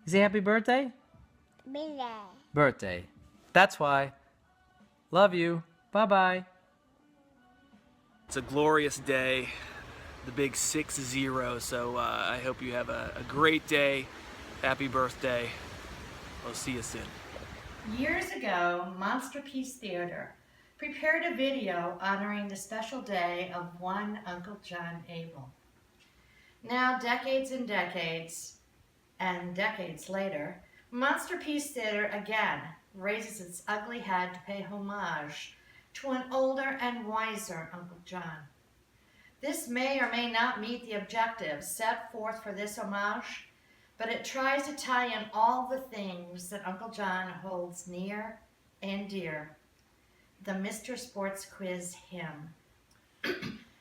You say happy birthday? Birthday. That's why. Love you. Bye-bye. It's a glorious day, the big 6-0, so I hope you have a great day. Happy birthday. I'll see you soon. Years ago, Monster Peace Theater prepared a video honoring the special day of one Uncle John Abel. Now, decades and decades later, Monster Peace Theater again raises its ugly head to pay homage to an older and wiser Uncle John. This may or may not meet the objectives set forth for this homage, but it tries to tie in all the things that Uncle John holds near and dear. The Mr. Sports Quiz hymn.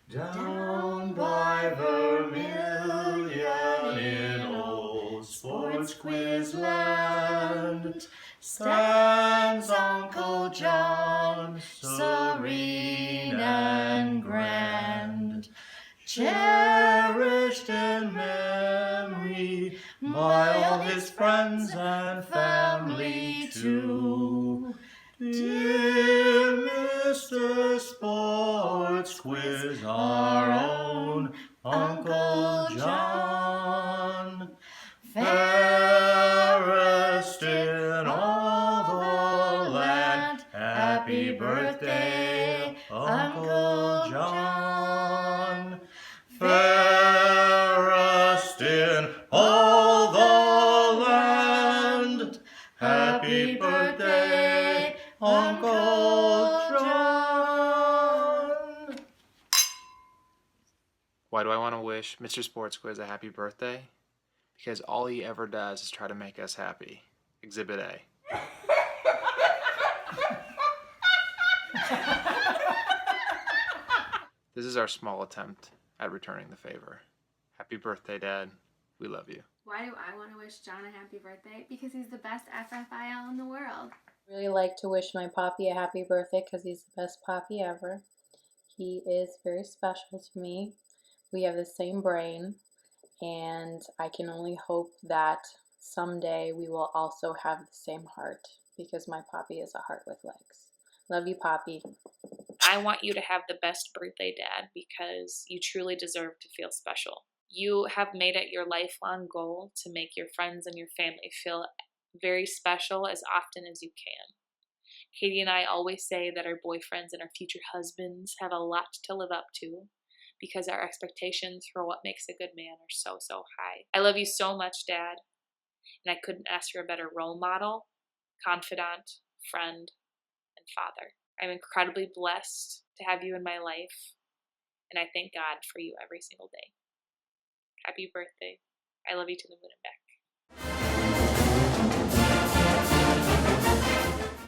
Down by Vermilion in old Sports Quiz land stands Uncle John, serene and grand, cherished in memory by all his friends and family too. Dear Mr. Sports Quiz, our own Uncle John, fairest in all the land, happy birthday, Uncle John. Fairest in all the land, happy birthday, Uncle John. Why do I want to wish Mr. Sports Quiz a happy birthday? Because all he ever does is try to make us happy. Exhibit A. This is our small attempt at returning the favor. Happy birthday, Dad. We love you. Why do I want to wish John a happy birthday? Because he's the best FFIL in the world. Really like to wish my poppy a happy birthday because he's the best poppy ever. He is very special to me. We have the same brain, and I can only hope that someday we will also have the same heart because my poppy is a heart with legs. Love you, Poppy. I want you to have the best birthday, Dad, because you truly deserve to feel special. You have made it your lifelong goal to make your friends and your family feel very special as often as you can. Katie and I always say that our boyfriends and our future husbands have a lot to live up to because our expectations for what makes a good man are so, so high. I love you so much, Dad, and I couldn't ask for a better role model, confidant, friend, and father. I'm incredibly blessed to have you in my life, and I thank God for you every single day. Happy birthday. I love you to the moon and back.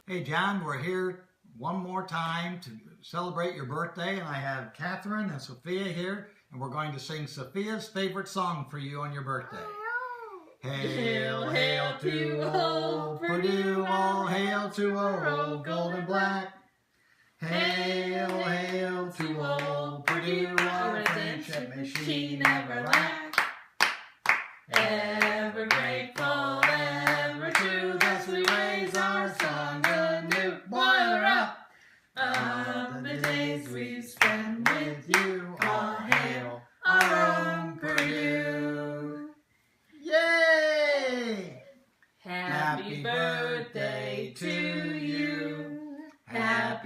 Hey John, we're here one more time to celebrate your birthday, and I have Catherine and Sophia here, and we're going to sing Sophia's favorite song for you on your birthday. Hail, hail to old Purdue, all hail to our old golden black. Hail, hail to old Purdue, our friendship may she never lack. Ever grateful, ever true, thus we raise our song anew. Boiler up of the days we spend with you. All hail our own Purdue. Yay!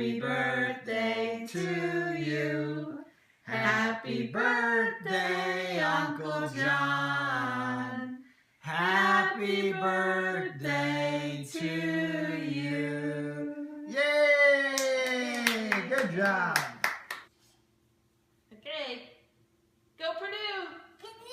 Happy birthday to you. Happy birthday, Uncle John. Happy birthday to you. Yay! Good job. Okay. Go Purdue! Purdue!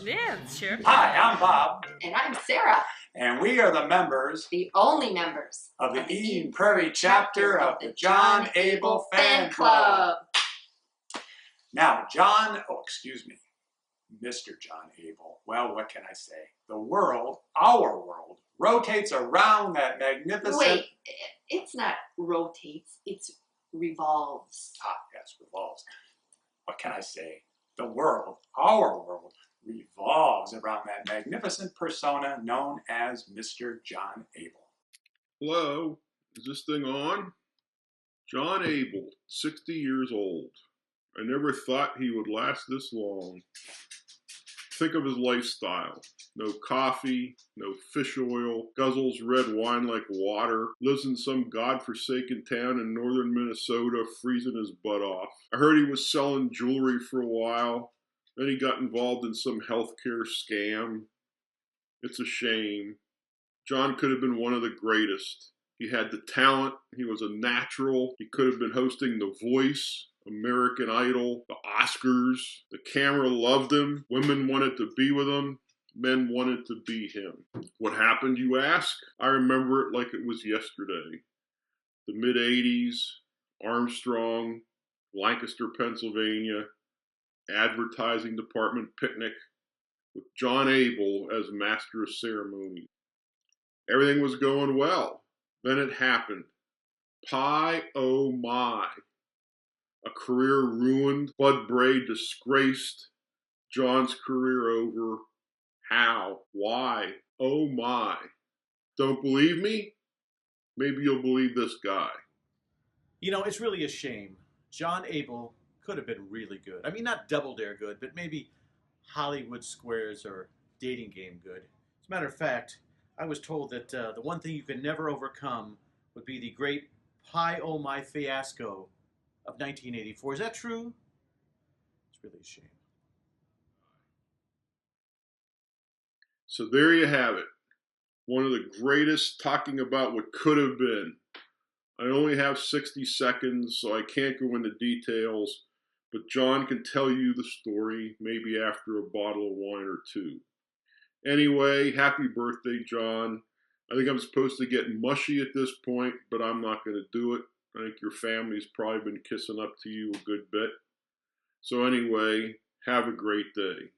Yeah, sure. Hi, I'm Bob. And I'm Sarah. And we are the members, The only members of the Eden Prairie chapter of the John Abel Fan Club. Now, Mr. John Abel, well, what can I say? The world, our world, rotates around that magnificent... Wait, it's not rotates, it's revolves. Ah, yes, revolves. What can I say? The world, our world, revolves around that magnificent persona known as Mr. John Abel. Hello, is this thing on? John Abel, 60 years old. I never thought he would last this long. Think of his lifestyle. No coffee, no fish oil, guzzles red wine like water, lives in some godforsaken town in northern Minnesota, freezing his butt off. I heard he was selling jewelry for a while, then he got involved in some healthcare scam. It's a shame. John could have been one of the greatest. He had the talent, he was a natural, he could have been hosting The Voice, American Idol, the Oscars. The camera loved him, women wanted to be with him, men wanted to be him. What happened, you ask? I remember it like it was yesterday. The mid-'80s, Armstrong, Lancaster, Pennsylvania, advertising department picnic with John Abel as master of ceremony. Everything was going well. Then it happened. Pie, oh my. A career ruined, Bud Bray disgraced, John's career over. How? Why? Oh my. Don't believe me? Maybe you'll believe this guy. You know, it's really a shame. John Abel could have been really good. I mean, not Double Dare good, but maybe Hollywood Squares or Dating Game good. As a matter of fact, I was told that the one thing you can never overcome would be the great Pie Oh My fiasco of 1984. Is that true? It's really a shame. So there you have it. One of the greatest talking about what could have been. I only have 60 seconds, so I can't go into details, but John can tell you the story, maybe after a bottle of wine or two. Anyway, happy birthday, John. I think I'm supposed to get mushy at this point, but I'm not going to do it. I think your family's probably been kissing up to you a good bit. So anyway, have a great day.